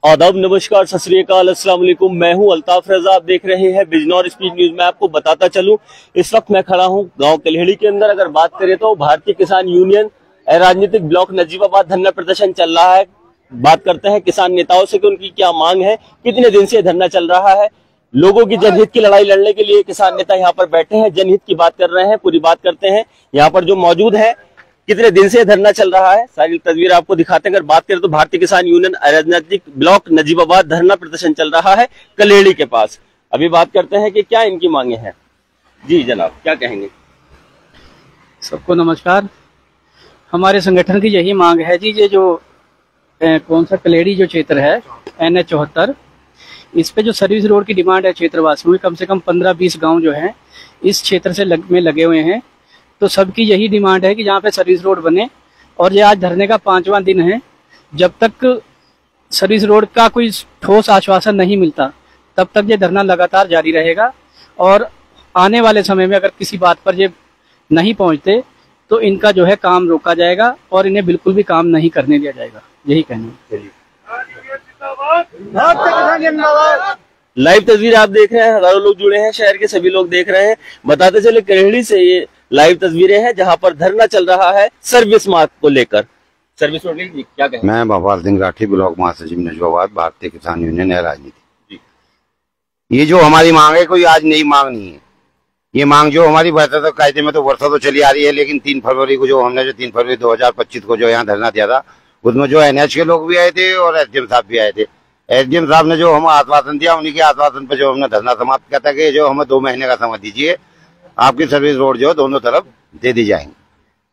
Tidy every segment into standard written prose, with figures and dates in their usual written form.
आदाब, नमस्कार, सत श्री अकाल, अस्सलाम वालेकुम। मैं हूं अल्ताफ रजा। आप देख रहे हैं बिजनौर स्पीड न्यूज। में आपको बताता चलूं, इस वक्त मैं खड़ा हूं गांव कलेहड़ी के अंदर। अगर बात करें तो भारतीय किसान यूनियन राजनीतिक ब्लॉक नजीबाबाद धरना प्रदर्शन चल रहा है। बात करते हैं किसान नेताओं से कि उनकी क्या मांग है, कितने दिन से धरना चल रहा है। लोगों की जनहित की लड़ाई लड़ने के लिए किसान नेता यहाँ पर बैठे हैं, जनहित की बात कर रहे हैं। पूरी बात करते हैं यहाँ पर जो मौजूद है, कितने दिन से धरना चल रहा है, सारी तस्वीर आपको दिखाते हैं। अगर बात करें तो भारतीय किसान यूनियन राजनीतिक ब्लॉक नजीबाबाद धरना प्रदर्शन चल रहा है कलेहड़ी के पास। अभी बात करते हैं कि क्या इनकी मांगे हैं। जी जनाब, क्या कहेंगे? सबको नमस्कार। हमारे संगठन की यही मांग है जी, ये जो कौन सा कलेहड़ी जो क्षेत्र है NH 74, इस पे जो सर्विस रोड की डिमांड है क्षेत्रवासियों की, कम से कम 15-20 गांव जो हैं इस क्षेत्र से में लगे हुए हैं। तो सबकी यही डिमांड है कि जहाँ पे सर्विस रोड बने। और ये आज धरने का 5वां दिन है। जब तक सर्विस रोड का कोई ठोस आश्वासन नहीं मिलता तब तक ये धरना लगातार जारी रहेगा। और आने वाले समय में अगर किसी बात पर ये नहीं पहुंचते तो इनका जो है काम रोका जाएगा और इन्हें बिल्कुल भी काम नहीं करने दिया जाएगा। यही कहना है। लाइव तस्वीर आप देख रहे हैं, हजारों लोग जुड़े हैं, शहर के सभी लोग देख रहे हैं। बताते चले कलेहड़ी से ये लाइव तस्वीरें हैं जहां पर धरना चल रहा है सर्विस मार्ग को लेकर। सर्विस रोड की क्या कहें? मैं भोपाल सिंह राठी, ब्लॉक महासचिव नजीबाबाद, भारतीय किसान यूनियन है राजनीति। ये जो हमारी मांग है कोई आज नई मांग नहीं है। ये मांग जो हमारी तो कायदे में तो वर्षों तो चली आ रही है, लेकिन 3 फरवरी को जो हमने 3 फरवरी 2025 को जो यहाँ धरना दिया था, उसमें जो NH के लोग भी आए थे और SDM साहब भी आए थे। SDM साहब ने जो हमें आश्वासन दिया, उन्हीं के आश्वासन पर जो हमने धरना समाप्त किया था कि जो हमें 2 महीने का समय दीजिए, आपकी सर्विस रोड जो दोनों तरफ दे दी जाएंगी।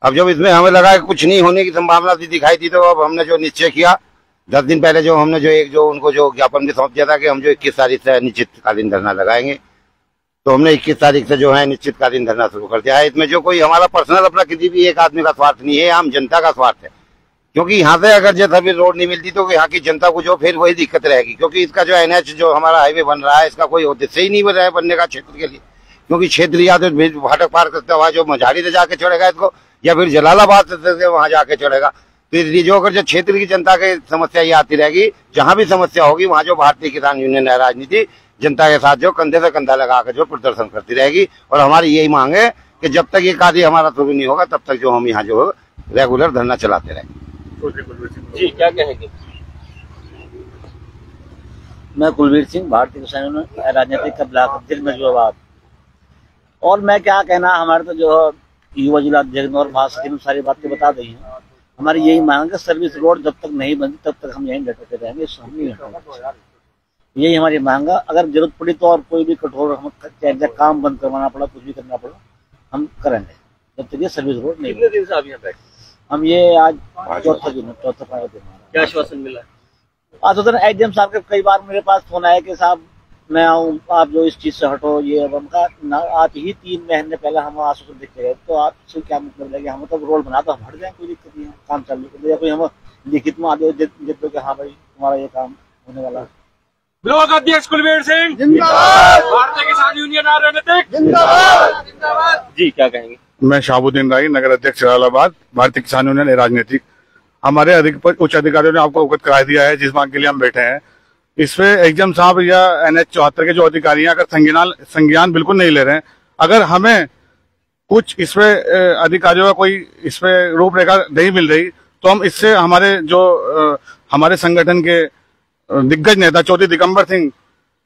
अब जब इसमें हमें लगा कि कुछ नहीं होने की संभावना दिखाई थी, तो अब हमने जो निश्चय किया 10 दिन पहले, जो हमने जो उनको जो ज्ञापन भी सौंप दिया था कि हम जो 21 तारीख से निश्चितकालीन धरना लगाएंगे, तो हमने 21 तारीख से जो है निश्चितकालीन धरना शुरू कर दिया है। इसमें जो कोई हमारा पर्सनल अपना किसी भी एक आदमी का स्वार्थ नहीं है, आम जनता का स्वार्थ है। क्योंकि यहाँ से अगर जो सर्विस रोड नहीं मिलती तो यहाँ की जनता को जो फिर वही दिक्कत रहेगी। क्योंकि इसका जो NH जो हमारा हाईवे बन रहा है, इसका कोई उद्देश्य ही नहीं बन रहा है बनने का क्षेत्र के लिए। क्योंकि क्षेत्र या तो फाटक पार करते हुआ जो मझाड़ी से जाके चढ़ेगा इसको, या फिर जलालाबाद से वहां जाके चढ़ेगा। तो इसलिए जो अगर जो क्षेत्र की जनता की समस्या ये आती रहेगी, जहां भी समस्या होगी वहां जो भारतीय किसान यूनियन है राजनीति जनता के साथ जो कंधे से कंधा लगाकर जो प्रदर्शन करती रहेगी। और हमारी यही मांग है कि जब तक ये कार्य हमारा शुरू नहीं होगा तब तक जो हम यहाँ जो रेगुलर धरना चलाते रहेंगे। जी क्या कहेंगे? मैं कुलवीर सिंह, भारतीय किसान यूनियन राजनीतिक का ब्लॉक अध्यक्ष नजीबाबाद। और मैं क्या कहना, हमारे तो जो युवा जिला अध्यक्ष और महासचिव सारी बातें बता दी हैं। हमारी यही मांग है, सर्विस रोड जब तक नहीं बनती तब तक हम यहीं डटे रहेंगे, हम नहीं हटेंगे। यही हमारी मांग है। अगर जरूरत पड़ी तो और कोई भी कठोर हम चाहे काम बंद करवाना पड़ा, कुछ भी करना पड़ा, हम करेंगे जब तक ये सर्विस रोड नहीं। कितने दिन से आप यहाँ बैठे? हम ये आज चौथा दिन। क्या आश्वासन मिला? आश्वासन SDM साहब के कई बार मेरे पास फोन आया कि साहब मैं आऊँ, आप जो इस चीज से हटो। ये अब उनका आप ही 3 महीने पहले हम आश्वासन देख गए, तो आपसे क्या मतलब लगे? हम तो रोड बना तो हम हट जाए, कोई दिक्कत नहीं है, काम चालू कर दो, या कोई हम लिखित में आदेश दे दो कि हाँ भाई तुम्हारा ये काम होने वाला है। ब्लॉक अध्यक्ष कुलवीर सिंह जिंदाबाद, भारतीय किसान यूनियन राजनीतिक जिंदाबाद। जी क्या कहेंगे? मैं शाहबुद्दीन राई, नगर अध्यक्ष जलालाबाद, भारतीय किसान यूनियन राजनीतिक। हमारे उच्च अधिकारियों ने आपको अवगत करा दिया है जिस मांग के लिए हम बैठे हैं। इसमें SDM साहब या NH 74 के जो अधिकारी हैं अगर संज्ञान बिल्कुल नहीं ले रहे हैं, अगर हमें कुछ इसमें अधिकारियों का कोई इसमें रूपरेखा नहीं मिल रही, तो हम इससे हमारे संगठन के दिग्गज नेता चौधरी दिगंबर सिंह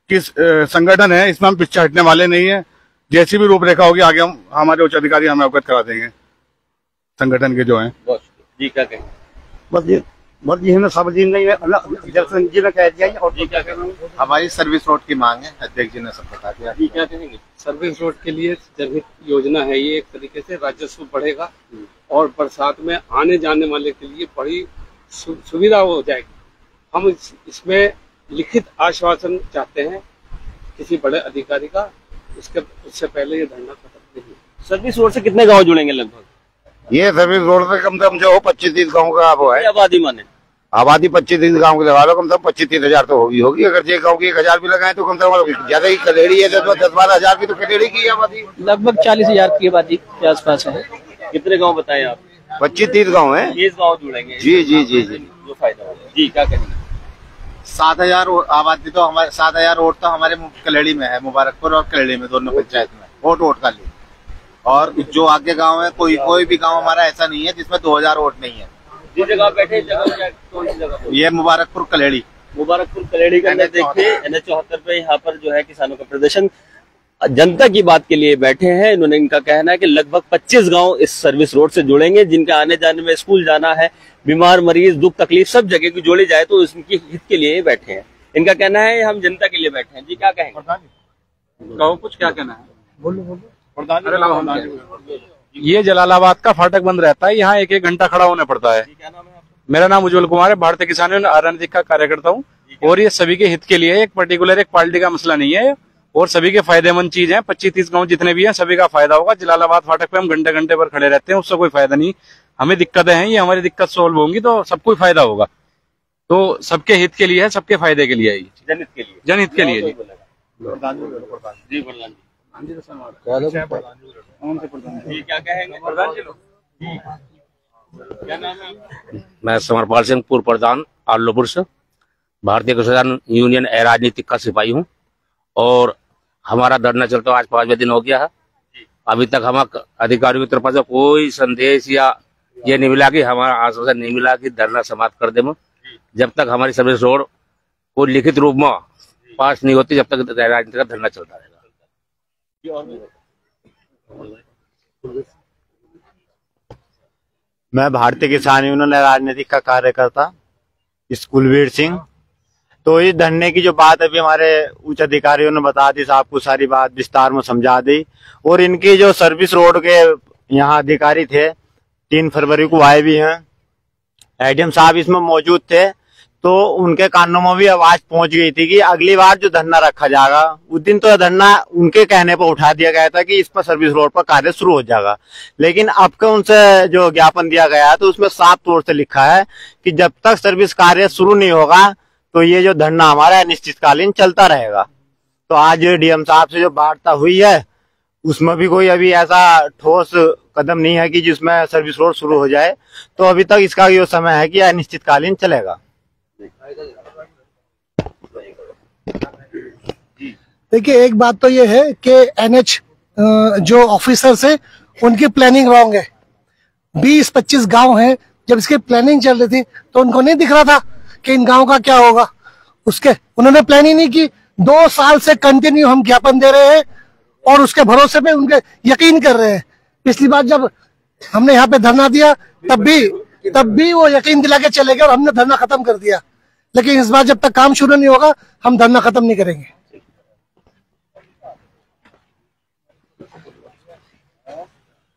की संगठन है, इसमें हम पीछे हटने वाले नहीं है। जैसी भी रूपरेखा होगी आगे हम हमारे उच्च अधिकारी हमें अवगत करा देंगे संगठन के जो हैं। जी क्या कहेंगे? बस ये सब जी ने कह दिया। और जी क्या कहेंगे? हमारी सर्विस रोड की मांग है, अध्यक्ष जी ने सब बता दिया। जी क्या कहेंगे? सर्विस रोड के लिए जनहित योजना है ये, एक तरीके से राजस्व बढ़ेगा और बरसात में आने जाने वाले के लिए बड़ी सुविधा हो जाएगी। हम इसमें लिखित आश्वासन चाहते हैं किसी बड़े अधिकारी का, उससे पहले ये धरना खत्म नहीं। सर्विस रोड से कितने गांव जुड़ेंगे लगभग? ये सर्विस रोड से कम से कम जो 25-30 गाँव का वो है आबादी। माने आबादी 25-30 गाँव की लगा लो, कम से कम 25-30 हजार तो होगी। अगर ये गाँव की 1000 भी लगाए तो कम से कम ज्यादा ही कलेहड़ी है, 10-12 हजार की तो कलेहड़ी की आबादी लगभग 40,000 की आबादी के आसपास है। कितने गाँव बताए आप? 25-30 गाँव है। 20 गाँव जुड़ेंगे। जी जी जी जी, जो फायदा होगा। जी क्या कहेंगे? 7,000 आबादी तो हमारे 7,000 वोट तो हमारे कलेड़ी में है, मुबारकपुर और कलेड़ी में दोनों पंचायत में वोट का लिए। और जो आगे गांव है कोई भी गांव हमारा ऐसा नहीं है जिसमें 2,000 वोट नहीं है। जिस जगह बैठे कौन सी जगह? ये मुबारकपुर कलेड़ी के अंदर देखिए NH 74 पे यहाँ पर जो है किसानों का प्रदर्शन जनता की बात के लिए बैठे हैं। इन्होंने इनका कहना है कि लगभग 25 गांव इस सर्विस रोड से जुड़ेंगे, जिनका आने जाने में स्कूल जाना है, बीमार मरीज दुख तकलीफ सब जगह की जोड़ी जाए तो इसकी हित के लिए बैठे हैं। इनका कहना है हम जनता के लिए बैठे हैं। जी क्या कहेंगे? कहो कुछ, क्या कहना है? बोलो। ये जलालाबाद का फाटक बंद रहता है, यहाँ 1-1 घंटा खड़ा होना पड़ता है। मेरा नाम उज्जवल कुमार है, भारतीय किसान यूनियन राजनीतिक का कार्यकर्ता हूँ। और ये सभी के हित के लिए, एक पर्टिकुलर एक पार्टी का मसला नहीं है और सभी के फायदेमंद चीज है। 25-30 गांव जितने भी हैं सभी का फायदा होगा। जलालाबाद फाटक पे हम घंटे पर खड़े रहते हैं, उससे कोई फायदा नहीं। हमें दिक्कतें हैं, ये हमारी दिक्कत सोल्व होंगी तो सबको फायदा होगा। तो सबके हित के लिए है, सबके फायदे के लिए है, जनहित के लिए जी। क्या कहेंगे? क्या नाम है? मैं समरपाल सिंह, पूर्व प्रधान आलोपुर से, भारतीय किसान यूनियन राजनीतिक का सिपाही हूँ। और हमारा धरना चलता आज 5वां दिन हो गया है। अभी तक हम अधिकारियों की तरफ से कोई संदेश या ये नहीं मिला कि हमारा आश्वासन नहीं मिला कि धरना समाप्त कर दें। जब तक हमारी सर्विस रोड को लिखित रूप में पास नहीं होती, जब तक राजनीति का धरना चलता रहेगा। मैं भारतीय किसान यूनियन राजनीतिक का कार्यकर्ता कुलवीर सिंह। तो इस धरने की जो बात अभी हमारे उच्च अधिकारियों ने बता दी, आपको सारी बात विस्तार में समझा दी। और इनकी जो सर्विस रोड के यहाँ अधिकारी थे 3 फरवरी को आए भी हैं, एडीएम साहब इसमें मौजूद थे। तो उनके कानों में भी आवाज पहुंच गई थी कि अगली बार जो धरना रखा जाएगा, उस दिन तो धरना उनके कहने पर उठा दिया गया था कि इस पर सर्विस रोड पर कार्य शुरू हो जाएगा। लेकिन अब का उनसे जो ज्ञापन दिया गया है तो उसमें साफ तौर से लिखा है कि जब तक सर्विस कार्य शुरू नहीं होगा तो ये जो धरना हमारा अनिश्चितकालीन चलता रहेगा। तो आज डीएम साहब से जो वार्ता हुई है उसमें भी कोई अभी ऐसा ठोस कदम नहीं है कि जिसमें सर्विस रोड शुरू हो जाए। तो अभी तक इसका ये समय है कि अनिश्चितकालीन चलेगा। देखिए, एक बात तो ये है कि एनएच जो ऑफिसर्स है उनकी प्लानिंग रॉन्ग है। 20-25 गांव हैं, जब इसकी प्लानिंग चल रही थी तो उनको नहीं दिख रहा था कि इन गांव का क्या होगा। उन्होंने प्लान ही नहीं की। 2 साल से कंटिन्यू हम ज्ञापन दे रहे हैं और उसके भरोसे पे उनके यकीन कर रहे हैं। पिछली बार जब हमने यहाँ पे धरना दिया तब भी वो यकीन दिला के चले गए और हमने धरना खत्म कर दिया। लेकिन इस बार जब तक काम शुरू नहीं होगा हम धरना खत्म नहीं करेंगे।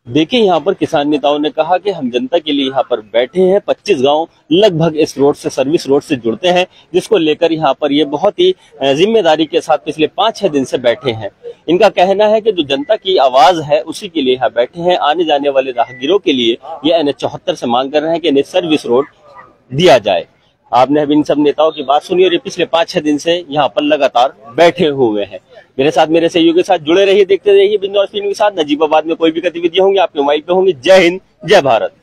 देखिए, यहाँ पर किसान नेताओं ने कहा कि हम जनता के लिए यहाँ पर बैठे हैं। 25 गांव लगभग इस रोड से, सर्विस रोड से जुड़ते हैं, जिसको लेकर यहाँ पर ये बहुत ही जिम्मेदारी के साथ पिछले 5-6 दिन से बैठे हैं। इनका कहना है कि जो जनता की आवाज है उसी के लिए यहाँ बैठे हैं। आने जाने वाले राहगीरों के लिए ये NH 74 से मांग कर रहे हैं कि इन्हें सर्विस रोड दिया जाए। आपने अभी इन सब नेताओं की बात सुनी और ये पिछले 5-6 दिन से यहाँ पर लगातार बैठे हुए हैं। मेरे सहयोगी के साथ जुड़े रहिए, देखते रहिए बिजनौर स्पीड के साथ। नजीबाबाद में कोई भी गतिविधियां होंगी आपके मोबाइल पे होंगी। जय हिंद, जय भारत।